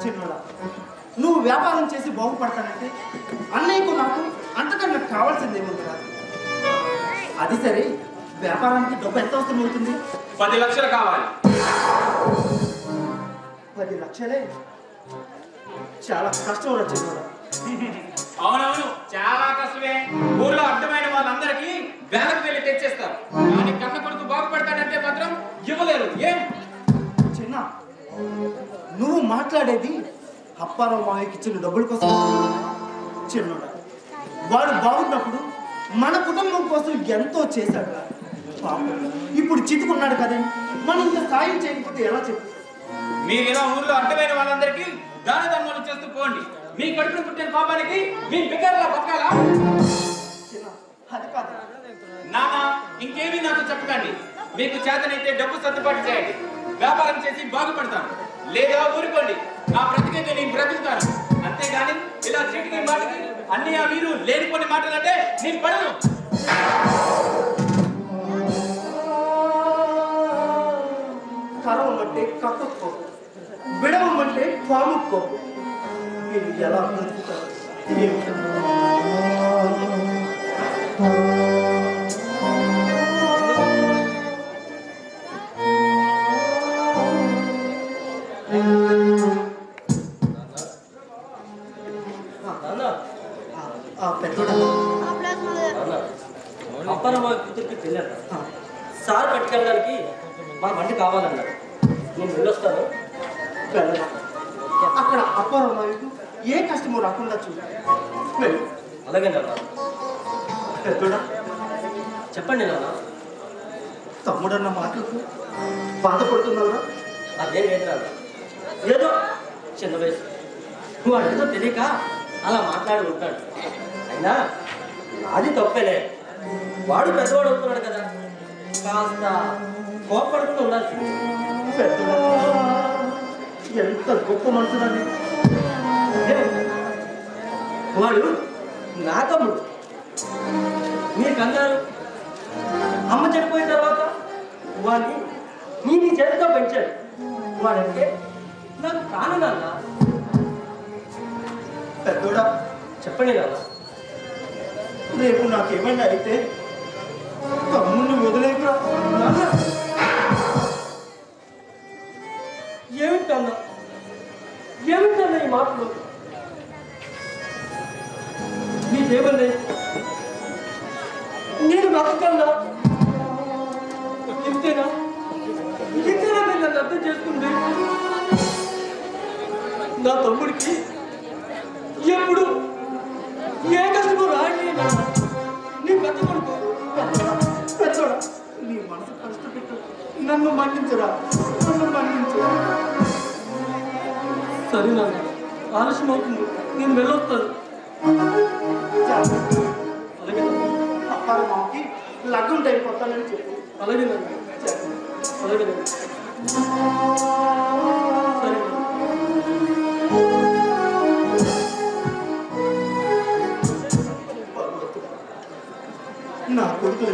చిన్నోడా, నువ్వు వ్యాపారం చేసి బాగుపడతానంటే అన్నయ్యకు నాకు అంతకన్నా నాకు కావాల్సింది ఏముంది కాదు. అది సరే, వ్యాపారానికి డబ్బు ఎంత అవసరం అవుతుంది? 10 లక్షలు కావాలి. 10 లక్షలే? చాలా కష్టం రా చిన్నోడా. అవునవును, చాలా కష్టమే. ఊర్లో అర్థమైన వాళ్ళందరికీ బ్యాంకు వెళ్ళి తెచ్చేస్తారు. కానీ కన్న కొడుకు బాగుపడతాడంటే మాత్రం ఇవ్వలేరు. ఏం చిన్న, నువ్వు మాట్లాడేది అప్పారావు మావయ్యకి ఇచ్చిన డబ్బుల కోసం. చిన్నోడా, వాడు బాగున్నప్పుడు మన కుటుంబం కోసం ఎంతో చేశాడు. పాపం ఇప్పుడు చితుకున్నాడు కదండి, మనం ఇంత సాయం చేయకపోతే ఎలా చెప్పు? మీరు ఇలా ఊర్లో అర్థమైన వాళ్ళందరికీ దాన ధర్మాలు చేస్తూ పోండి. మీ కడుపును పుట్టిన పాపానికి మీ బిగ్గరలా బతకాలా? అది కాదు నాన్న, ఇంకేమీ నాకు చెప్పకండి. మీకు చేతనైతే డబ్బు సర్దుబాటు చేయండి. వ్యాపారం చేసి బాగుపడతాను, లేదా ఊరుకోండి. నా బ్రతికైతే నేను బ్రతుకుతాను. అంతేగాని ఇలా చీటికి మాటకి అన్ని మీరు లేనిపోని మాటలంటే నేను పడను. కరవమంటే కక్కుకో, విడవమంటే పాముకో. మీరు ఎలా బ్రతుకుతారు? అప్పారావు కూతురికి వెళ్ళాను. సార్ పట్టుకెళ్ళడానికి మా బండి కావాలన్నారు. నేను వెళ్ళొస్తాను. అక్కడ అప్పారావు మావయ్యకు ఏ కష్టమో రాకుండా చూడు. అలాగే నాన్న. పెద్దోడా, చెప్పండి నాన్న. తమ్ముడన్న మాటలకు బాధపడుతున్నారా? అదేం లేదు నాన్న. ఏదో చిన్న వయసు, వాడు ఏదో తెలియక అలా మాట్లాడి ఉంటాడు. అయినా నాది తప్పేలే. వాడు పెద్దవాడు అవుతున్నాడు కదా, కాస్త కోపపడుతూ ఉండాల్సింది. పెద్దోడా, ఎంత గొప్ప మనసునండి. వాడు నా తమ్ముడు. మీరు కన్నారు. అమ్మ చనిపోయిన తర్వాత వాడిని నీ చేతితో పెంచాడు. వాడంటే నాకు ప్రాణం నాన్న. పెద్దోడా, చెప్పండి నాన్న. రేపు నాకేమైనా అయితే తమ్ముడిని వదిలేకురా. నాన్న, ఏమిటన్నా ఏమిటన్నా ఈ మాటలు? నీకేమన్నా నేను బ్రతకన్నా? ఇంతేనా ఇంతేనా మీరు నన్ను అర్థం చేసుకుంది? నా తమ్ముడికి ఎప్పుడు ఏ కష్టమో రాని నీ పెద్ద కొడుకు. పెద్దోడా, నీ మనసు కష్టపెట్టు. నన్ను మన్నించురా, నన్ను మన్నించు. సరే నాన్న, ఆలస్యం అవుతుంది. నేను వెళ్ళొస్తాను. అలాగే అప్పారావు మావకి లగ్గం టైం కొత్తానని చెప్పు. అలాగే నాన్న. అలాగే నాన్న. సరే నా కొడుకులు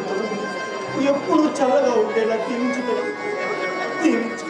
ఎప్పుడు చల్లగా ఉండేలా దీవించుకో, దీవించు.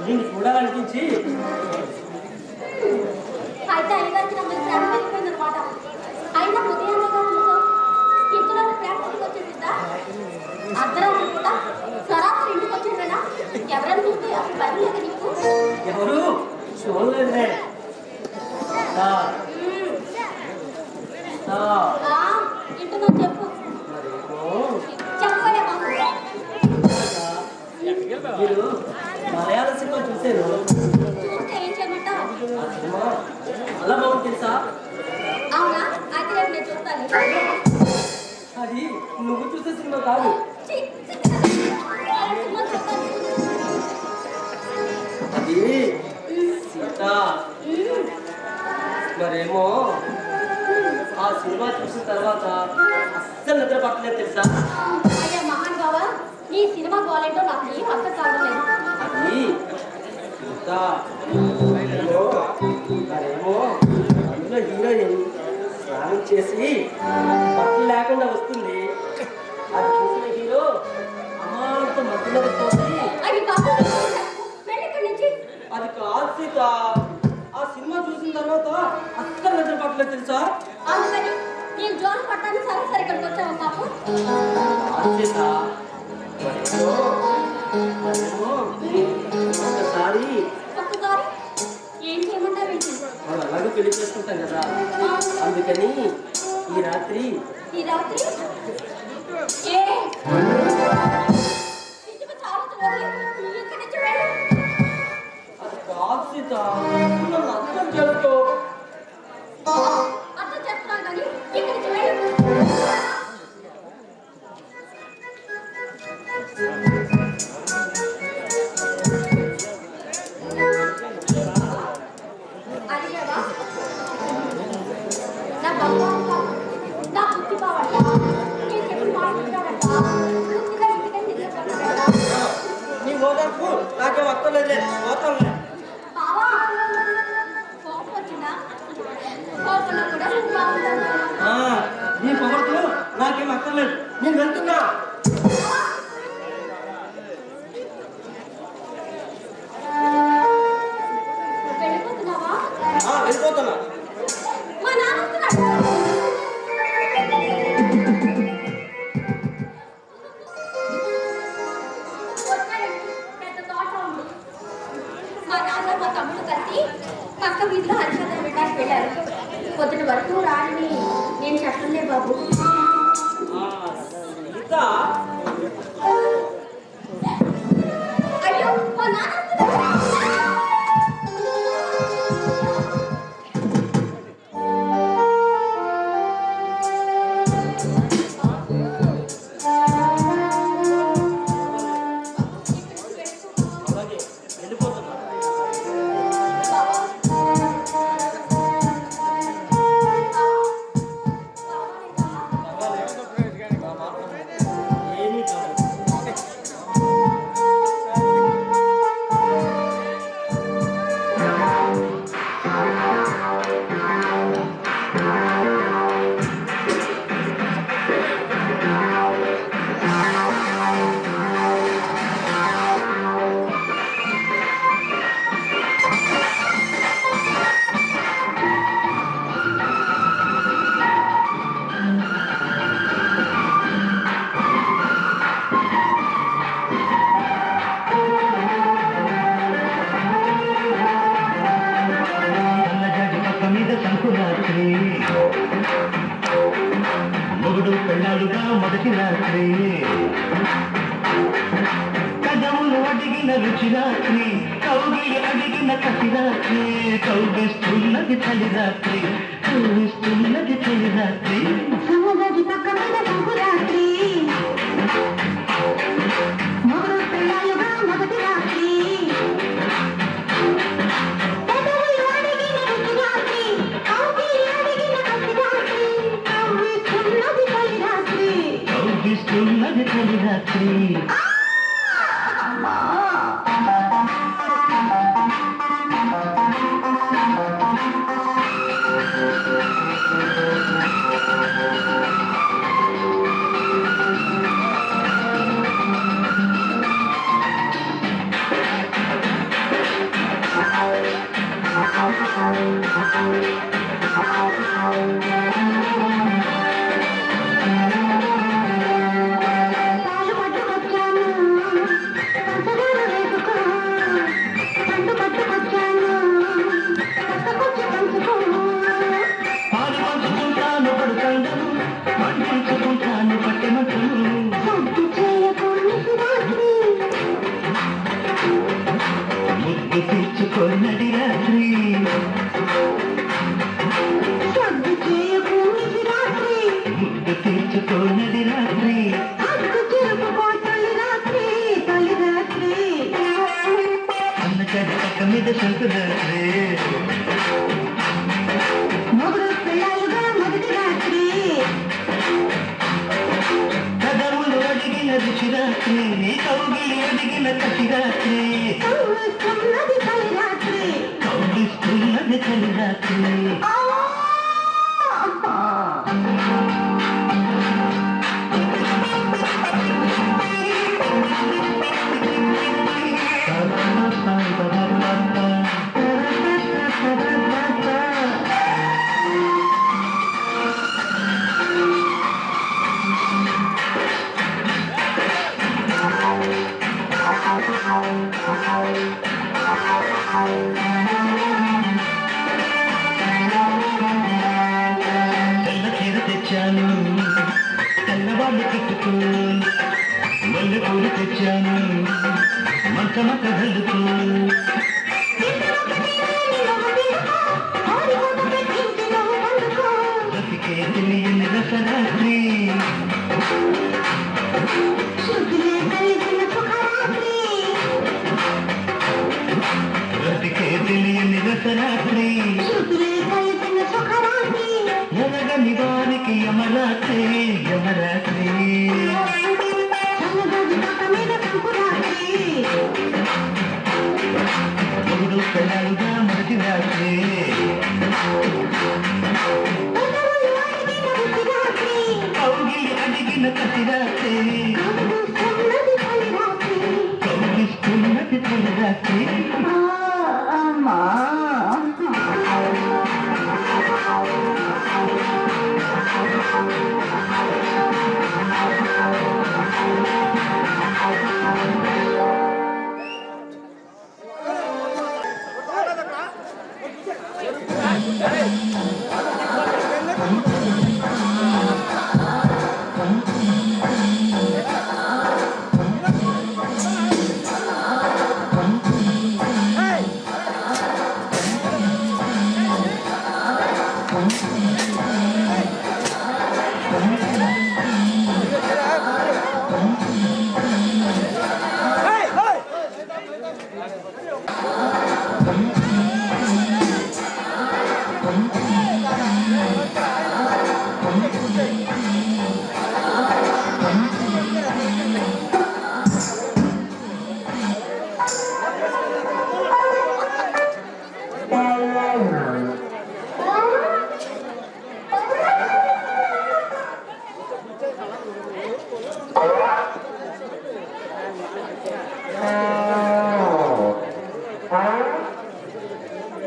నేను చూడాలనిపించి అయితే అయ్యగారికి నా మీద ప్రేమ పెరిగిపోయిందనమాట. అయినా ఉదయాన్నే చూసాం ఇంట్లో ప్రేమ వచ్చిందా? అర్ధరాత్రి పూట సరాసరి ఇంటికి వచ్చిందేనా? ఎవరైనా చూస్తే అసలు పని లేదు నీకు? ఎవరు చూడలేదే. ఇంటిలో చెప్పు. చెప్పలే బాబు. మీరు మలయాళ సినిమా చూసారు? చూస్తే ఏం చేయమంటావు? అలా బాగుంది తెలుసా? అవునా? అయితే రేపు నేను చూస్తాను. అది నువ్వు చూసే సినిమా కాదు. ఛీ, ఆ సినిమా చూడాలి. అది సీత. మరేమో ఆ సినిమా చూసిన తర్వాత అస్సలు నిద్ర పట్టలేదు తెలుసా. అయ్యా మహాన్ బావా, నీ సినిమా బాలేంటో నాకు ఏం అర్థం కావట్లేదు. అది సీత. మరేమో అందులో హీరోయిన్ స్నానం చేసి బట్టలు లేకుండా వస్తుంది. అది చూసిన హీరో అమాంత మధ్యలో వస్తుంది. అవి కాకుండా వెళ్ళి ఇక్కడి నుంచి. అది కాదు సీత. ఆ సినిమా చూసిన తర్వాత అస్సలు నిద్ర పట్టలేదు తెలుసా. అందుకని నేను జోలు పట్టాను సరే ఇక్కడికి వచ్చావు పాపం. కాదు సీత. మరేమో ఒక్కసారి ఒక్కసారి ఏం చేయమంటావేంటి? మనం అలాగే పెళ్లి చేసుకుంటాం కదా, అందుకని ఈ రాత్రి ఈ రాత్రి ఏ నిజంగా చాలా చూడాలి. నువ్వు ఇక్కడి నుంచి వెళ్ళు. అది కాదు సీత. నన్ను అర్థం చేసుకో. అర్థం చేస్తున్నాను కానీ ఇక్కడి నుంచి వెళ్ళు. అడిగావా? నా బంగారు బావ, నా బుద్ధి బావంట. నేను చెప్పిన మాట వింటాడంట. పూర్తిగా ఇంటికని నిద్రపోతాడంట. నీ ఓదార్పు నాకేం అక్కర్లేదులే, పోతాంలే. బావా, కోపం వచ్చిందా? కోపంలో కూడా నువ్వు బాగుంటావు. నీ పొగడుతూ నాకేం అక్కర్లేదు, నేను వెళ్తున్నా. వెళ్ళిపోతున్నావా? వెళ్ళిపోతున్నా. మా నాన్న వస్తున్నాడు. వచ్చాడండి, పెద్ద తోట ఉంది. మా నాన్న మా తమ్ముడు కలిసి పక్క వీధిలో హరికథలు వినడానికి వెళ్ళారు. పొద్దుటి వరకు రాని నేను చెప్పలే బాబు. సీత. అయ్యో మా నాన్న వస్తున్నాడు. అలాగే వెళ్ళిపోతున్నా. బాబా ఏమీ కాదు. నల్లజాజి పక్క మీద సంకురాత్రి మొగుడు పెళ్ళాడుగా మొదటి రాత్రి కదములు అడిగిన రుచి రాత్రి కౌగిలి అడిగిన కసి రాత్రి కౌగిస్తున్నది చలి రాత్రి కౌగిస్తున్నది చలి రాత్రి సముద్రది పక్క మీద సంకురాత్రి మొగుడు పెళ్ళాలుగా మొదటి రాత్రి పెదవులు అడిగిన రుచి రాత్రి కౌగిలి అడిగిన కసి రాత్రి కవ్విస్తున్నది చలి రాత్రి. కౌగిస్తున్నది చలి రాత్రి పాలు పట్టుకొచ్చాను ముద్దు తీర్చుకోనది రాత్రి హక్కు చెరుపుకో తొలి రాత్రి తొలి రాత్రి అన్న కడక మీద సొంత రాత్రి మొగుడు పిల్లలుగా మొదటి రాత్రి కదములు అడిగిన రుచి రాత్రి కౌగిలి అడిగిన కసి రాత్రి కవ్విస్తున్నది తొలి రాత్రి కౌగిస్తున్నది చలి రాత్రి తెల్ల చీర తెచ్చాను తెల్లవాళ్ళు కట్టుకో మల్లె పూలు తెచ్చాను మంచమక్క గల్లుకో బతికే తెలియని రసరాత్రి బ్రతికే తెలియని రసరాత్రి ఎరగని వారికి యమరాత్రి యమరాత్రి మూడు పిల్లలుగా మొదటి రాత్రి కౌగిలి అడిగిన కసి రాత్రి కౌగిస్తున్నది తొలి రాత్రి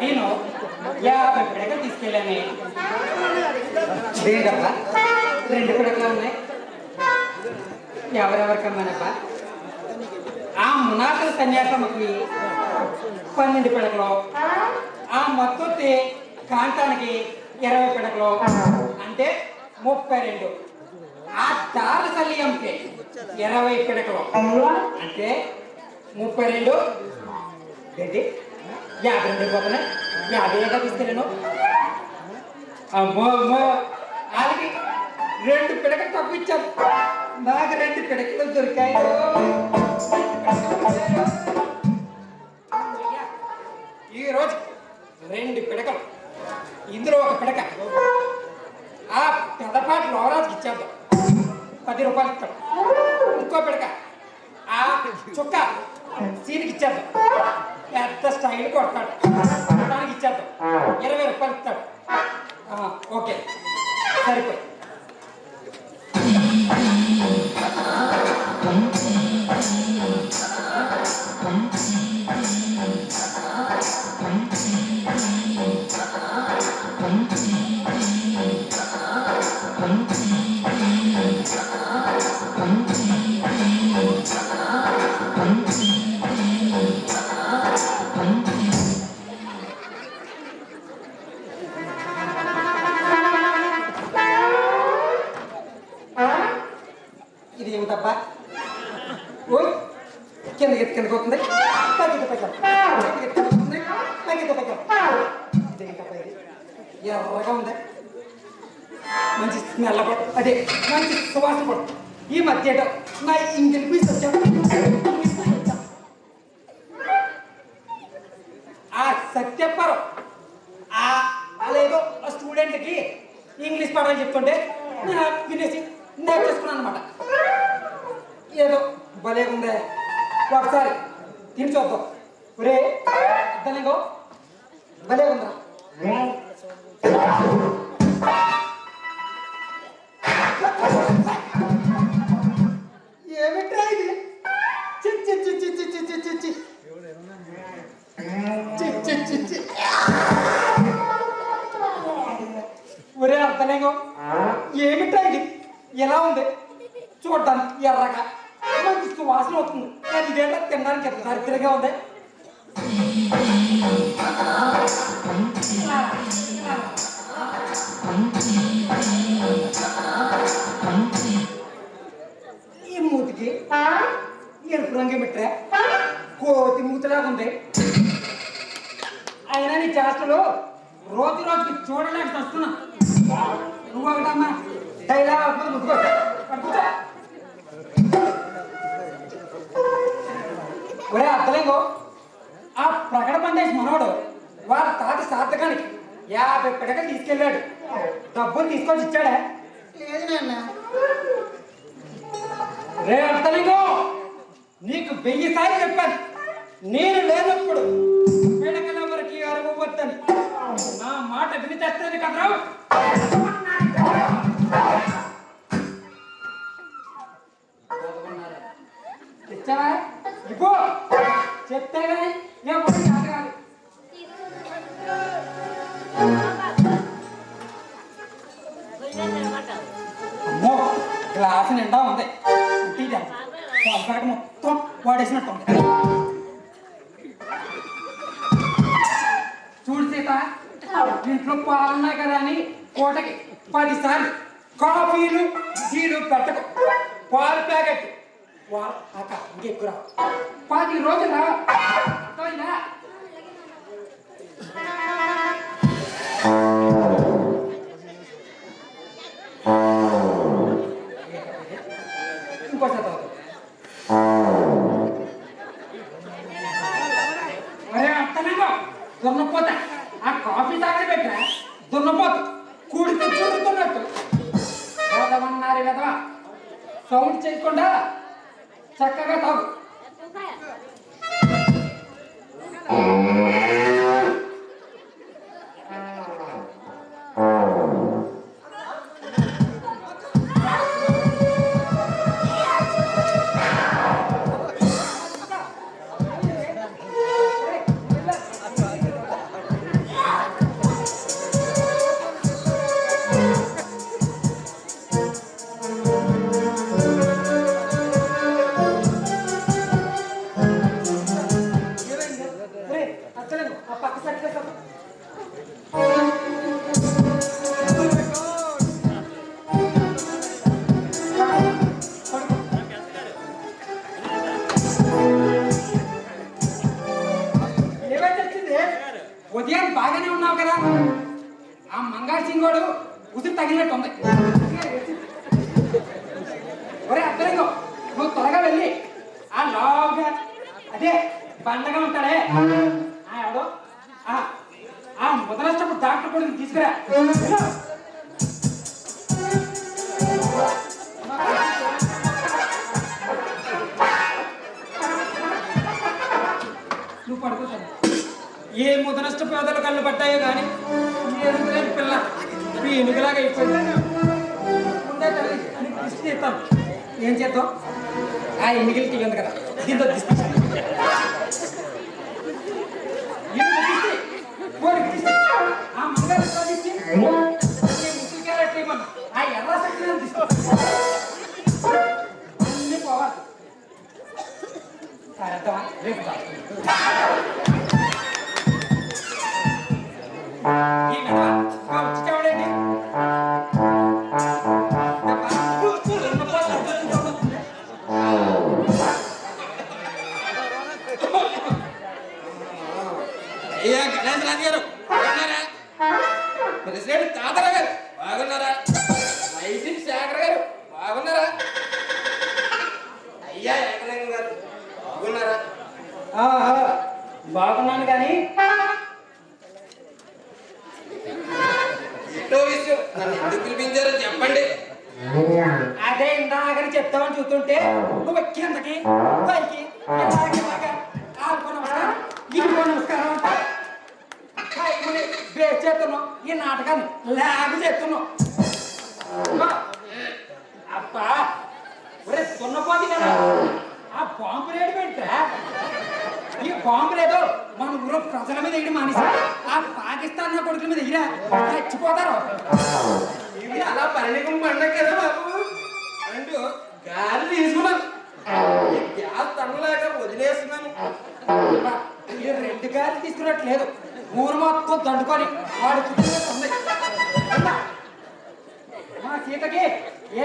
నేను 50 పిడకలు తీసుకెళ్ళాను. దేనికబ్బా 2 పిడకలు ఉన్నాయి. ఎవరెవరికమ్మానబ్బా? ఆ మునాకల సన్యాసమ్మకి 12 పిడకలు, ఆ మత్తొత్తి కాంతానికి 20 పిడకలు, అంటే 32. ఆ దార సల్లియంకి 20 పిడకలు, అంటే 32. ఏంటి 52 పోతున్నాయి. 50 తీసుకెళ్ళాను. అమ్మో అమ్మో, వాళ్ళకి 2 పిడకలు తక్కువ ఇచ్చాను. నాకు 2 పిడకలు దొరికాయి. ఈరోజు 2 పిడకలు, ఇందులో ఒక పిడక ఆ పెదపాటి లోరాజుకి ఇచ్చేద్దాం, 10 రూపాయలు ఇస్తాం. ఇంకో పిడక ఆ చుక్క సీనికి ఇచ్చేద్దాం, పెద్ద స్టైల్ కొడతాడు, దానికి ఇచ్చేద్దాం, 20 రూపాయలు ఇస్తాడు. ఓకే సరిపోయి. ఇది ఏమిటబ్బా? ఓ కిందకి పోతుంది, పైకి పోతుంది, పైకి ఇదేంటబ్బా? ఇది ఎర్రగా ఉంది. మంచి స్మెల్ కూడా అదే మంచి సువాసన కూడా. ఈ మధ్య ఏటో నా ఇంగ్లీష్ పీస్ వచ్చాను. ఆ సత్యపరం అదేదో స్టూడెంట్కి ఇంగ్లీష్ పాఠాలు చెప్తుంటే నేను వినేసి నేర్చేసుకున్నాను అనమాట. ఏదో భలే ఉందే, ఒకసారి తిని చూద్దాం. ఒరే అర్థలేగో భలే ఉందా? ఏమిట్రా ఇది? చిచ్చి చిచ్చి చిచ్చి చిచ్చి చిచ్చి చిచ్చి. ఒరే అర్థలేగో ఏమిట్రా ఇది? ఎలా ఉంది చూడటానికి? ఎర్రగా మంచి సువాసన వస్తుంది. అది ఇదేంటో తినడానికి ఎంత దరిద్రంగా ఉంది. ఈ మూతికి ఎరుపు రంగు పెట్టా కోతి మూతిలాగా ఉంది. అయినా నీ చేష్టలు రోజు రోజుకి చూడలేక వస్తున్నా. నువ్వు ఒకటమ్మా డైలాగ్ అవుతుంది ముద్దుకో పడుకో. ఒరే అర్థలేగో ఆ ప్రకట పండేసి మనోడు వాళ్ళ తాత సార్థకానికి 50 పిడకలు తీసుకెళ్ళాడు. డబ్బులు తీసుకొచ్చి ఇచ్చాడా? లేదు నాన్న. రే అర్థలేగో నీకు 1000 సార్లు చెప్పాను నేను లేనప్పుడు పిడకల వరకు అరవద్దని. నా మాట విని తెస్తుంది కదరా. తెచ్చావా? ఇగో చెప్తే కానీ ఎప్పుడు కాదు. అమ్మో గ్లాసు నిండా ఉంది. మొత్తం వాడేసినట్టు ఉంది. చూడు సీత, ఇంట్లో పాలున్నాయి కదా అని పూటకి 10 సార్లు కాఫీలు టీలు పెట్టకు. పాలు ప్యాకెట్ ఇంకెక్కువ 10 రోజులు అర్థమైందా? ఇంకోసారి ఒరే అర్థమేమో దున్నపోతా ఆ కాఫీ తాగని పెట్టా దున్నపోతు కూడితే చూడుతున్నట్టు వేదమన్నారు కదా. సౌండ్ చేయకుండా చక్కగా తాగు. ఉదయం బాగానే ఉన్నావు కదా. ఆ మంగారు సింగోడు ఉసిరి తగిలినట్టు ఉంది. ఒరే అర్థంగో నువ్వు త్వరగా వెళ్ళి ఆ లావుగా అదే బండగా ఉంటాడే ఎవడో ఆ ముదనష్టప్పుడు డాక్టర్ కొడుకు తీసుకురా. నువ్వు పడుకోతాను. ఏ ముదనష్ట పేదలు కళ్ళు పట్టాయో కానీ ఎదుగులేని పిల్ల పీనుకలాగా అయిపోయింది. ముందే తల్లి దిష్టి చేస్తాను. ఏం చేద్దాం? ఆ ఎన్నికలు టీ ఉంది కదా దీంతో దిష్టి ఆ మంగారు దిష్టి ముసలికేమన్నా ఆ ఎర్ర శక్తి దిష్టి అన్నీ పోవాలి. అర్థమా? రేపు అయ్యా గణేష్ రాజు గారు బాగున్నారా? ప్రెసిడెంట్ తాతరా గారు బాగున్నారా? చేద్దామని చూస్తుంటే నువ్వు కిందకి పైకి ఇలాగా ఆల్కో నమస్కారం ఇంకో నమస్కారం అంట బేస్ చేస్తున్నావు ఈ నాటకాన్ని లాగు చేస్తున్నావు అబ్బా ఒరే తున్నపోతే కదా ఆ బాంబు రేటు పెట్టా ఈ బాంబు లేదు మన ఊరు ప్రజల మీద వేయడం మానేసి ఆ పాకిస్తాన్ కొడుకుల మీద ఎగిరా చచ్చిపోతారు ఇది అలా పరిణికం పండగ కదా బాబు అంటూ గాలి తీసుకున్నాను గ్యాస్ తనలేక వదిలేస్తున్నాను ఈ 2 గాలి తీసుకున్నట్లేదు ఊరు మొత్తం దండుకొని వాడి ఉంది మా సీతకి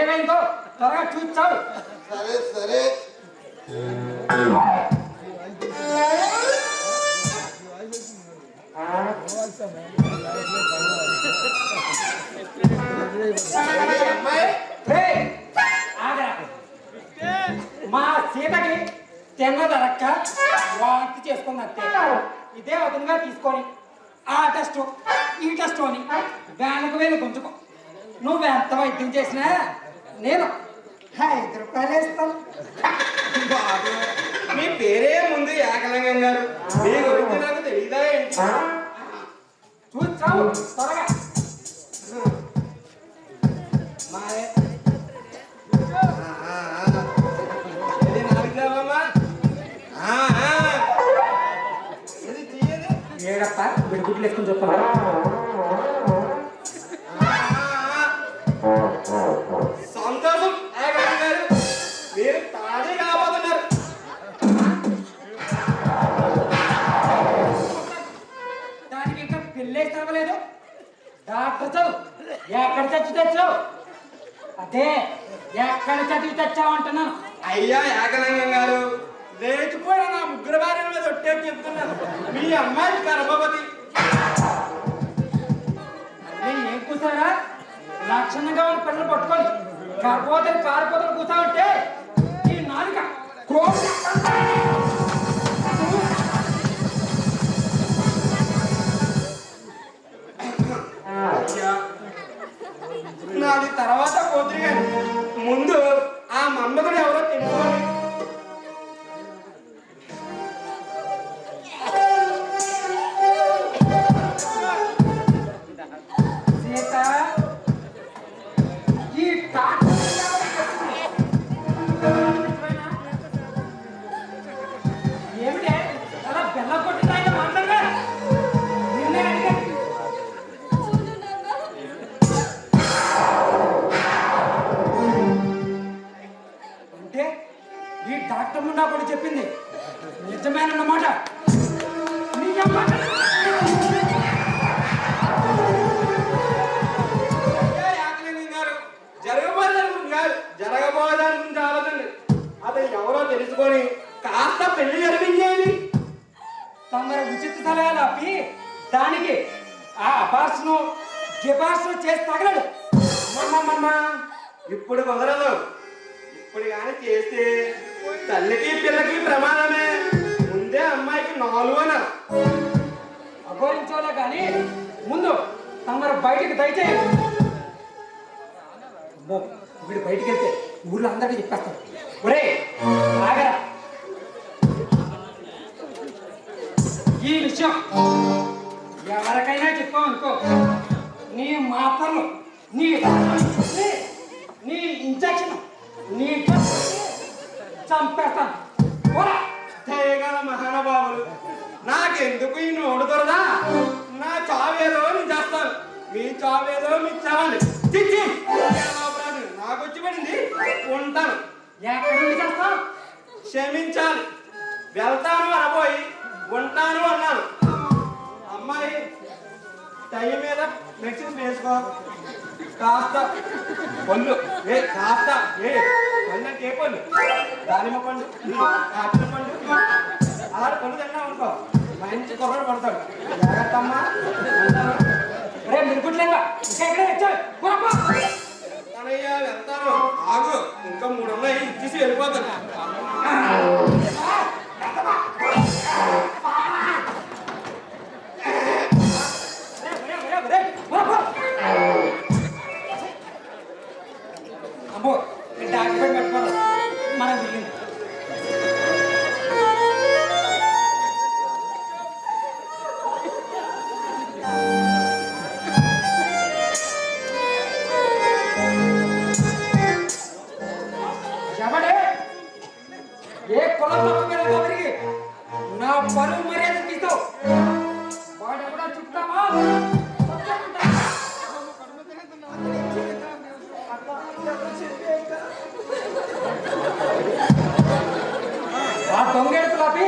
ఏమైందో త్వరగా చూచావు సరే సరే మా సీతకి తిన్నదరక్క వాంతి చేసుకుంది అంతే ఇదే అదనంగా తీసుకొని ఆ టెస్ట్ ఈ టెస్ట్ అని వేలకు వేలు గుంజుకో నువ్వు ఎంత వైద్యం చేసినా నేను 5 రూపాయలు ఇస్తాను బాబు మీ పేరే ముందు ఏకలింగం గారు మీ గురించి నాకు తెలియదా ఏంటి చూచావు త్వరగా మారే ఇది నాలుగమ్మా ఇది తీయదు ఏడప్ప విడిగుడ్లు వేసుకుని చెప్తాను సంతోషం ఏకలింగం గారు మీరు తాజీ కాబోతున్నారు దానికి ఇంకా పెళ్ళేసి తవ్వలేదు డాక్టర్ చదువు ఎక్కడ చచ్చి తెచ్చావు అదే ఎక్కడ చదివి తెచ్చావు అంటున్నాను అయ్యా ఏకలింగం గారు లేచిపోయిన నా ముగ్గురు భార్యల మీద ఒట్టేసి చెప్తున్నాను మీ అమ్మాయి గర్భవతి నేను ఏం కూసారా లక్షణంగా ఉన్న పిల్లలు పట్టుకొని గర్భవతిని కారిపోతలు కూసావంటే ఈ నాలుక నాది తర్వాత పోతుంది కానీ ముందు ఆ మమ్మదుడు ఎవరో తెలుసుకోవాలి సీత ఈ ఏమిటే అలా బెల్ల కొట్టిన ఆయన మాట్లాడగా నిన్నే అడిగాను అంటే ఈ డాక్టర్ ముండా కూడా చెప్పింది నిజమేనన్నమాట నీ అమ్మ జరగబోదాని గురించి ఆలోచండి అతను ఎవరో తెలుసుకొని కాస్త పెళ్లి జరిపించేది తమరు ఉచిత సలహాలు ఆపి దానికి ఆ అపార్సను జిపార్సను చేసి తగలడు అమ్మమ్మమ్మ ఇప్పుడు కుదరదు ఇప్పుడు కానీ చేస్తే తల్లికి పిల్లకి ప్రమాదమే ముందే అమ్మాయికి 4 అన్నారు అఘోరించోలే కానీ ముందు తమరు బయటికి దయచేయండి అమ్మో వీడు బయటికి వెళ్తే ఊర్లో అందరికీ చెప్పేస్తాడు ఒరే ఆగరా ఈ విషయం ఎవరికైనా చెప్పామనుకో నీ మాత్రలు నీ నీ ఇంజక్షన్ నీ చంపేస్తాను పోరా చేయగల మహానుభావులు నాకెందుకు ఈ నోడు దొరదా నా చావేదో నేను చేస్తాను మీ చావేదో మీకు చావాలి చిచ్చి నాకు వచ్చి పడింది ఉంటాను ఎక్కడి నుంచి చేస్తావు క్షమించాలి వెళ్తాను అనబోయి ఉంటాను అన్నాను అమ్మాయి టైం మీద మెడిసిన్ వేసుకో కాస్త పళ్ళు కాస్త పళ్ళు అంటే ఏ పళ్ళు దానిమ్మ పండు ఆపిల్ పండు 6 పళ్ళు తిన్నావు అనుకో మంచి కుర్రాడు పడతాడు జాగ్రత్త అమ్మా రే మిరుగుట్లేదా ఇంకా ఎక్కడ వచ్చావు వెళ్తానయ్యా వెళ్తాను ఆగు ఇంకా 3 ఉన్నాయి ఇచ్చేసి వెళ్ళిపోతాను అమ్మో డాక్యుమెంట్ పెట్టుకోవాలి మనం దిగింది. ఎవడే ఏ కులం తక్కువ తిరిగి నా పరువు మర్యాద తీస్తావు వాడు ఎవడో చెప్తామా ఆ దొంగేడుపు కాపి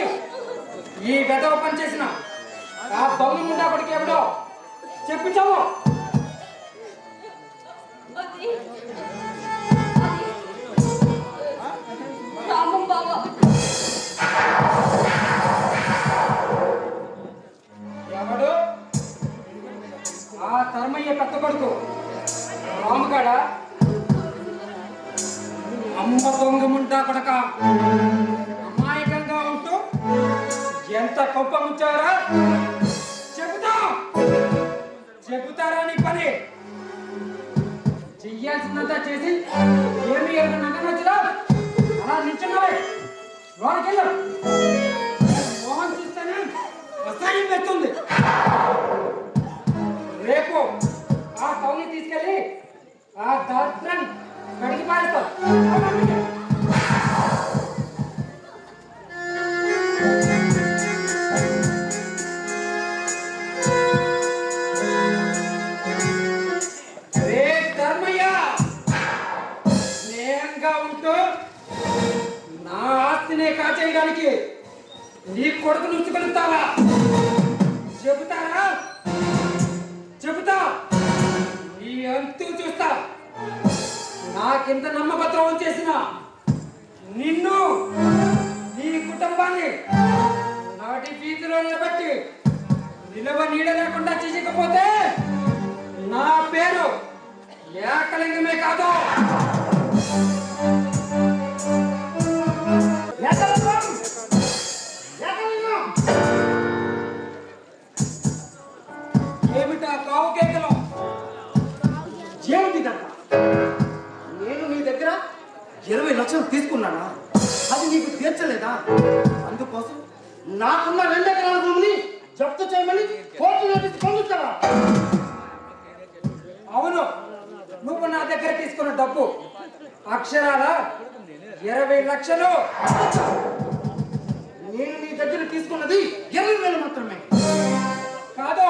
ఈ గదవ పని చేసిన ఆ దొంగ ముందు అప్పటికి ఎవడో చెప్పించావు. రామం బాబా ఎవడు ఆ ధర్మయ్య పెద్ద కొడుకు రాముగాడ అమ్మ దొంగ ముంటా కొడక అమాయకంగా ఉంటూ ఎంత గొప్ప ముంచారా చెబుతారా నీ పని చెయ్యాల్సిందంతా చేసి ఏమి నచ్చరా అలా నిల్చున్నావే లోనికి వెళ్ళు. మోహన్ చూస్తేనే అసహ్యం పెడుతుంది. రేపు ఆ టౌన్ తీసుకెళ్ళి ఆ దాత్రాన్ని కడిగి పారేస్తాం. రే ధర్మయ్య స్నేహంగా ఉంటూ నా ఆస్తినే కాచేయడానికి నీ కొడుకు నుంచుకొలుస్తావా? చెబుతారా? చెబుతా నీ అంతు చూస్తా. నాకింత నమ్మకత్వం చేసిన నిన్ను నీ కుటుంబాన్ని నాటి వీధిలో నిలబెట్టి నిలవ నీడ లేకుండా చేయకపోతే నా పేరు ఏకలింగమే కాదు. ఏమిటా కావు కేకలు? ఏమిటిదంతా? నేను నీ దగ్గర 20 లక్షలు తీసుకున్నానా? అది నీకు తీర్చలేదా? అందుకోసం నాకున్న 2 ఎకరాల భూమిని జప్తు చేయమని కోర్టు నోటీసు పంపిస్తావా? అవును, నువ్వు నా దగ్గర తీసుకున్న డబ్బు అక్షరాల 20 లక్షలు. నేను నీ దగ్గర తీసుకున్నది 20,000 మాత్రమే. కాదు,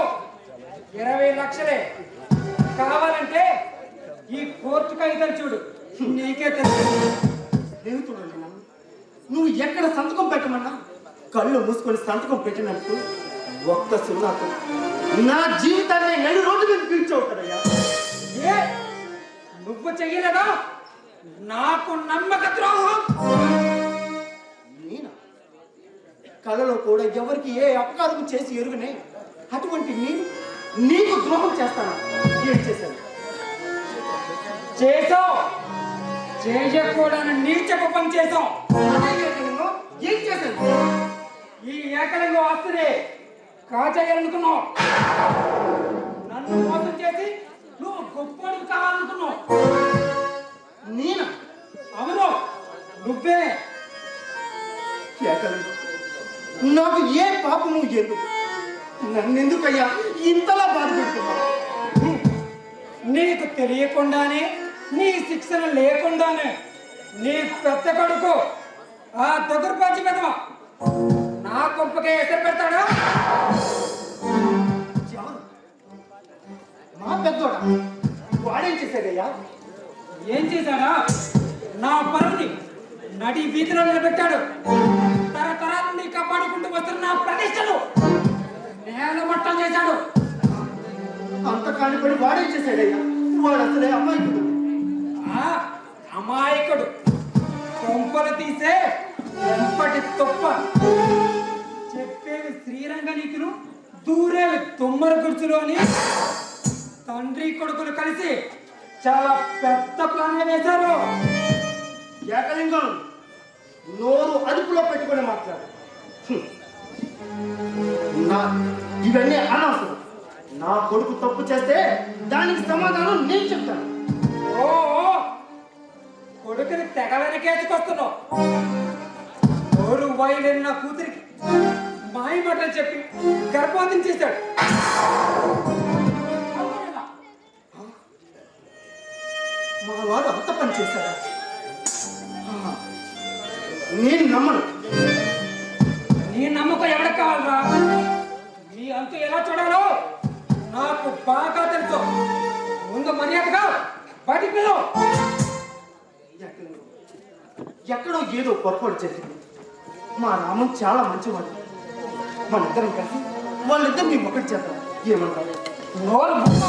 20 లక్షలే. కావాలంటే ఈ కోర్టు కాగితం చూడు, నీకే తెలుసు. స్నేహితుడు నువ్వు ఎక్కడ సంతకం పెట్టమన్నా కళ్ళు మూసుకొని సంతకం పెట్టినట్టు ఒక్క సున్నాతో నా జీవితాన్ని నడి రోడ్డు మీద పీల్చావు కదయ్యా. ఏ నువ్వు చెయ్యలేదా? నాకు నమ్మక ద్రోహం. నేనా? కళలో కూడా ఎవరికి ఏ అపకారం చేసి ఎరుగునే అటువంటి నేను నీకు ద్రోహం చేస్తాను. ఏం చేశాను? చేసావు. చేయకూడని నీచపు పని చేసావు. ఏం చేశాను? ఈ ఏకలింగ ఆస్తిని కాచేయాలనుకున్నావు. నన్ను మోసం చేసి నువ్వు గొప్పవాడివి కావాలనుకున్నావు. నేనా? అవును, నువ్వే. కేకలింగం, నాకు ఏ పాపము ఎరుగు. నన్నెందుకయ్యా ఇంతలా బాధపెడుతున్నావు? నీకు తెలియకుండానే, నీ శిక్షణ లేకుండానే నీ పెద్ద కొడుకు ఆ దొగురుపాచి పెదవ నా కొంపకే ఎసరు పెడతాడా? ఎవరు? మా పెద్దోడా? వాడేం చేశాడయ్యా? ఏం చేశాడా? నా పరువుని నడి వీధిలో నిలబెట్టాడు. తరతరాల నుండి కాపాడుకుంటూ వస్తున్న నా ప్రతిష్టను నేలమట్టం చేశాడు. అంత కానిపడి వాడేం చేశాడయ్యా? వాడు అసలే అమాయకుడు. ఆ అమాయకుడు కొంపలు తీసే ఎంపటి తొప్ప. చెప్పేవి శ్రీరంగ నీతులు, దూరేవి తుమ్మర గుర్చులోని తండ్రి కొడుకులు కలిసి చాలా పెద్ద ప్లాన్ వేశారు. ఏకలింగం, నోరు అదుపులో పెట్టుకొని మాట్లాడు. ఇవన్నీ అనవసరం. నా కొడుకు తప్పు చేస్తే దానికి సమాధానం నేను చెప్తాను. ఓ కొడుకు తెగ వెనకేసుకొస్తున్నావు. ఓరు వైలేని నా కూతురికి మాయ మాటలు చెప్పి గర్భవతం చేశాడు. మా వాడు అంత పని చేశాడా? నేను నమ్మను. నీ నమ్మకం ఎవరికి కావాలరా? నీ అంతు ఎలా చూడాలో నాకు బాగా తెలుసు. ముందు మర్యాదగా బయటికి పిలువు. ఎక్కడో ఏదో పొరపాటు జరిగింది. మా రామం చాలా మంచివాడు. మనిద్దరం కలిసి వాళ్ళిద్దరిని ఒకటి చేద్దాం. ఏమంటారు? నోరు మూసుకో.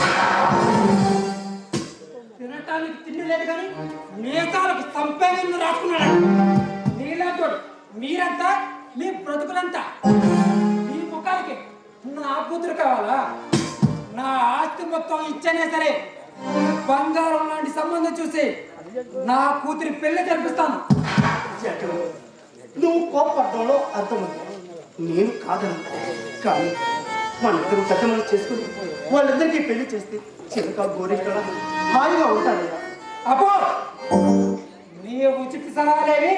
తినటానికి తిండి లేదు కానీ నేతాలకు సంపేగలను రాసుకున్నాడు. నీలాంటోడు మీరంతా మీ బ్రతుకులంతా మీ ముఖాలకి నా కూతురు కావాలా? నా ఆస్తి మొత్తం ఇచ్చనే సరే బంగారం లాంటి సంబంధం చూసి నా కూతురి పెళ్లి జరిపిస్తాను. నువ్వు కోపడ్డంలో అర్థం ఉంది. నేను కాదను. కానీ వాళ్ళిద్దరూ పెద్దమని చేసుకుని వాళ్ళిద్దరికీ పెళ్లి చేస్తే చిలక గోరికలా హాయిగా ఉంటారయ్యా. అపో నీ ఉచిత సలహాలేవి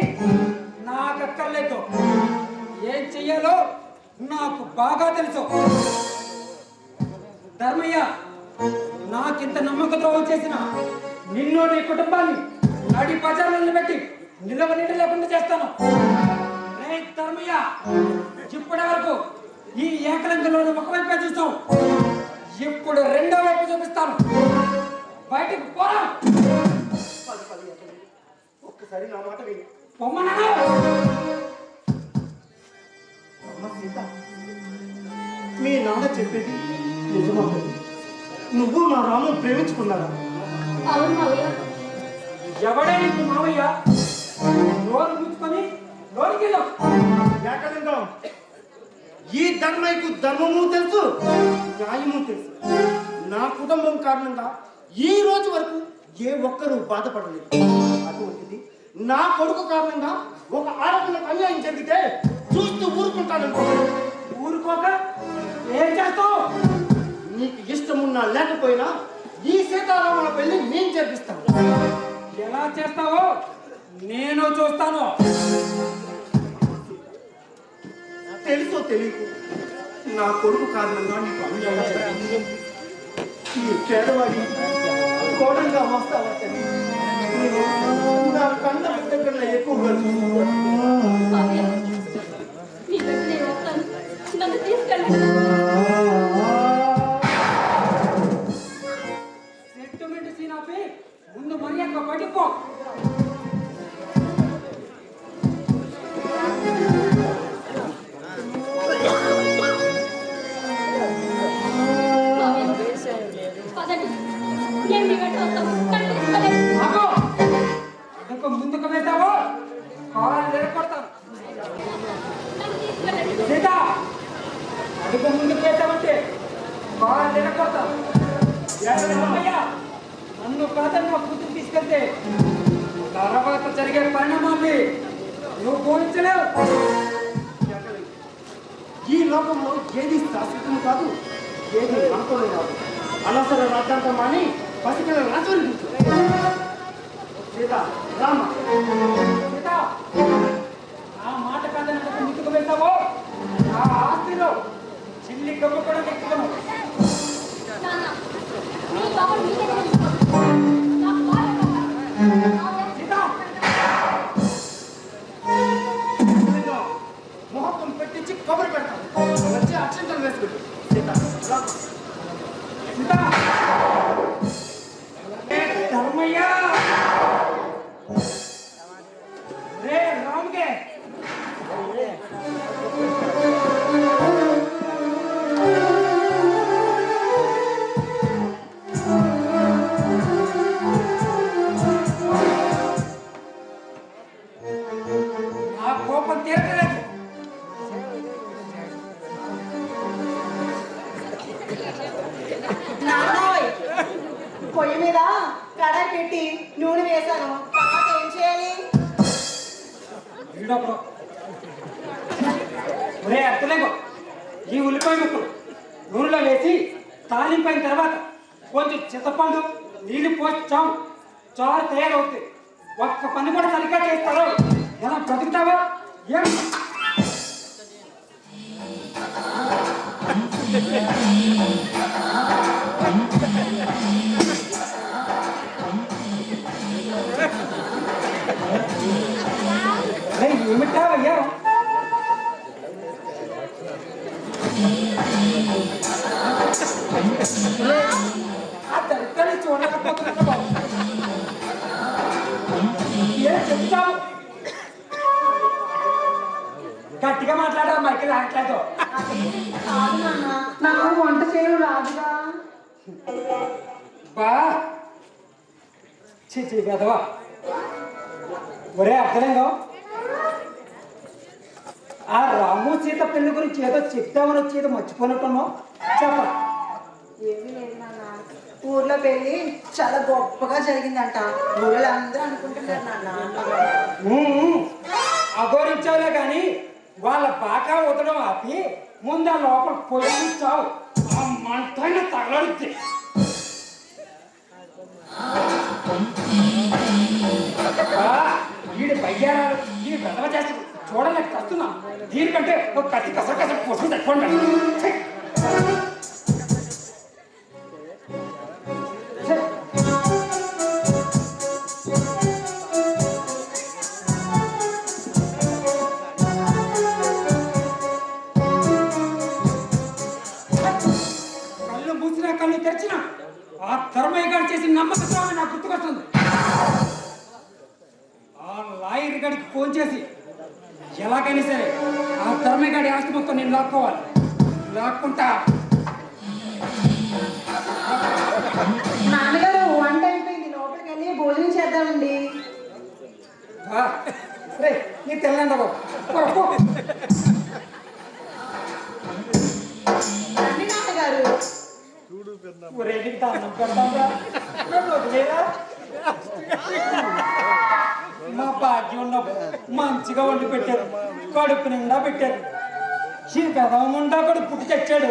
నాకు అక్కర్లేదు. ఏం చెయ్యాలో నాకు బాగా తెలుసు. ధర్మయ్య, నాకింత నమ్మక ద్రోహం చేసిన నిన్ను నీ కుటుంబాన్ని నడి బజార్లో నిలబెట్టి నిలవ నీడ లేకుండా చేస్తాను. రే ధర్మయ్య, ఇప్పటి వరకు ఈ ఏకలంకలోని ఒకవైపే చూస్తాం. ఇప్పుడు రెండో వైపు చూపిస్తాను. బయటకు పోరా. ఒక్కసారి నా మాట విని పొమ్మన్నాను. అమ్మ సీత, మీ నాన్న చెప్పేది నిజమా? నువ్వు నా రాము ప్రేమించుకున్నారా? అవును మావయ్య. ఎవడే నీకు మావయ్య? నోరు ముచ్చుకొని లోనికి ఏకలింగం, ఈ ధర్మయ్యకు ధర్మము తెలుసు, న్యాయము తెలుసు. నా కుటుంబం కారణంగా ఈ రోజు వరకు ఏ ఒక్కరూ బాధపడలేదు. అటువంటిది నా కొడుకు కారణంగా ఒక ఆడపిల్లకు అన్యాయం జరిగితే చూస్తూ ఊరుకుంటాను. ఊరుకోక ఏం చేస్తావు? నీకు ఇష్టమున్నా లేకపోయినా ఈ సీతారాముల పెళ్లి నేను జరిపిస్తాను. ఎలా చేస్తావో నేను చూస్తాను. తెలుసో తెలియదు, నా కొడుకు కారణంగా నీకు అన్యాయం జరిగింది. ఈ పేదవాడి కోడంగా వస్తావా తల్లి? నా కన్న దగ్గర ఎక్కువగా చూస్తున్నాను. మావయ్య, మీ వెంట నేను వస్తాను. నన్ను తీసుకెళ్ళండి. సెంటిమెంట్ సీన్ ఆపి ముందు మర్యాదగా పడిపో. పదండి, నేను మీ వెంట వస్తాను. నన్ను తీసుకెళ్ళండి. ఆగో, ఇంకా ముందుకు వెళ్తావో కాళ్ళు నిలబడతాను. నన్ను తీసుకెళ్ళండి. సీత, అడుగు ముందుకు వెళ్తామంటే కాళ్ళు నిలబడతాను. నన్ను కాదని మా కూతురు తీసుకెళ్తే తర్వాత జరిగే పరిణామాన్ని నువ్వు పోయించలేవు. ఈ లోకంలో ఏది శాశ్వతం కాదు, ఏది మనతోనే కాదు. అనవసర రాజ్యాంగం అని పసిపిల్లలు ఆచరించు. సీత, రామ. సీత, ఆ మాట కాదని ఒక ముందుకు వెళ్తావో ఆ ఆస్తిలో చిల్లి గమ్మ కూడా ఎక్కువను. నాన్న, మీ బాబు మీ దగ్గర ఉంచుకోండి. నాకు బాగా కావాలి. సీత, ముహూర్తం పెట్టించి కబురు పెడతాను. వచ్చి అక్షంతలు వేసుకుంటు. సీత, రామ. సీత, ఏ ధర్మయ్య, రే రామ్కే, ఆ కోపం తీరలేదు. నాన్నోయ్, పొయ్యి మీద కడాయి పెట్టి నూనె వేశాను. తర్వాత ఏం చేయాలి? వీడొకడు. ఒరే అర్థలేగో, ఈ ఉల్లిపాయ ముక్కలు నూనెలో వేసి తాలింపైన తర్వాత కొంచెం చింతపండు నీళ్లు పోసి చావు, చారు తయారవుతుంది. ఒక్క పని కూడా సరిగ్గా చేస్తావు ఎలా బ్రతుకుతావో ఏం ఏమిటావయ్యా ఆ దరిద్రాన్ని చూడలేకపోతున్నా బాబు ఏం చెప్తావు గట్టిగా మాట్లాడా మైకి రావట్లేదు కాదు నాన్న, నాకు వంట చేయడం రాదుగా. బా చీ కదవా ఒరే అర్థలేంగా ఆ రాము సీత పెళ్లి గురించి ఏదో చెప్తామని వచ్చి ఏదో మర్చిపోయినట్టున్నావు చెప్ప ఏమీ లేదు నాన్న, ఊర్లో పెళ్లి చాలా గొప్పగా జరిగిందంట. ఊళ్ళో అందరూ అనుకుంటున్నారు నాన్న. అగోరించావులే కానీ వాళ్ళ బాగా వదలడం ఆపి ముందు ఆ లోపల పొయ్యి చావు ఆ మంటైన తగలడుద్ది వీడి పయ్యారాలు ఈ వెదవ చేసి చూడలేక కస్తున్నా దీనికంటే ఒక కత్తి కస పొసుకు తట్టుకోండి కళ్ళు మూసినా కళ్ళు తెరిచినా ఆ ధర్మయ్య గారు చేసి నమ్మకం నాకు గుర్తుకొస్తుంది ఆ లాయర్ గడికి ఫోన్ చేసి ఎలాగైనా సరే ఆ ధర్మయ్య గారి ఆస్తి మొత్తం నేను లాక్కోవాలి లాక్కుంటా నాన్నగారు వంట అయిపోయింది, లోపలికి వెళ్ళి భోజనం చేద్దామండి. నీ తెల్లండి బాబు రండి నాన్నగారు. ఊరేగికి దానం పెడతాంరా నన్ను వదిలేరా మా భాగ్యం ఉన్నప్పుడు మంచిగా వండి పెట్టారు కడుపు నిండా పెట్టారు ఈ పెదవముండా కూడా పుట్టి తెచ్చాడు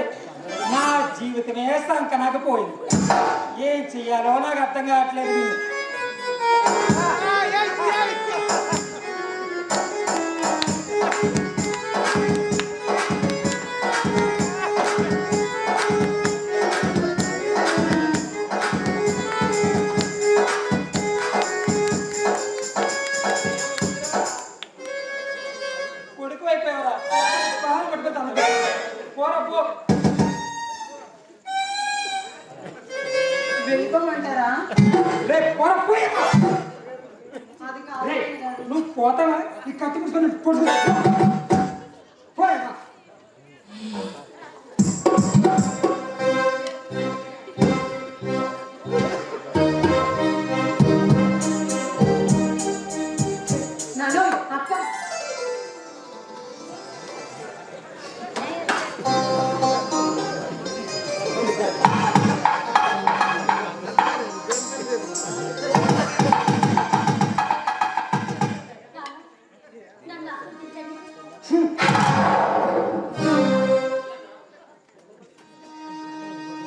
నా జీవితమే సంకనాకపోయింది ఏం చెయ్యాలో నాకు అర్థం కావట్లేదు వీళ్ళు. కొడుకు అయిపోయావరా పాలు పట్టుకుంటాను పోరా పో వెళ్ళిపోమంటారా? రే పోరా పోయేవా అది కాదు రే నాన్నగారు. నువ్వు పోతావా ఈ కత్తి పుసుకొని పొడుగు పోయేవా నాన్న, అక్క. నన్ను ఆశీర్వదించండి.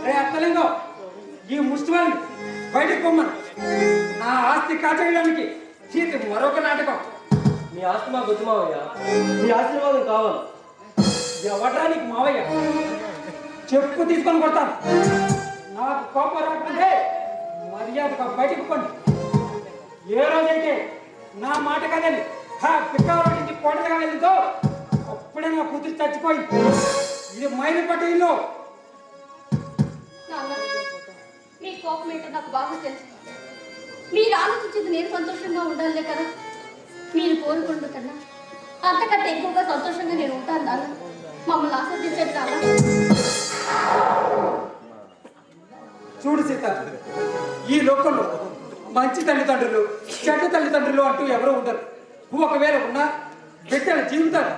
రే అత్తలింగం ఈ ముష్టివాళ్ళని బయటకు పొమ్మను నా ఆస్తి కాచేయడానికి ఇది మరొక నాటకం మీ ఆస్తి మా గుర్తు మావయ్య, మీ ఆశీర్వాదం కావాలి. ఎవడానికి మావయ్య చెప్పు తీసుకొని కొడతాను నాకు కోపం రాకుంటే మర్యాదగా బయటకు పండి ఏ రోజైతే నా మాట కదండి పిక్కవాళ్ళ నుంచి కొండగా వెళ్ళిందో అప్పుడే నా కూతురు చచ్చిపోయింది ఇది మైలుపట్టు ఇల్లు నాన్న, మీ కోపం ఏంటో నాకు బాగా తెలుసు. మీరు ఆలోచించేది నేను సంతోషంగా ఉండాలే కదా. మీరు కోరుకుంటూ కన్నా అంతకంటే ఎక్కువగా సంతోషంగా నేను ఉంటాను నాన్న. మమ్మల్ని ఆస్వాదించండి నాన్న. చూడు సీత ఈ లోకంలో మంచి తల్లిదండ్రులు చెడ్డ తల్లిదండ్రులు అంటూ ఎవరు ఉండరు ఒకవేళ ఉన్నా బిడ్డల జీవితాలు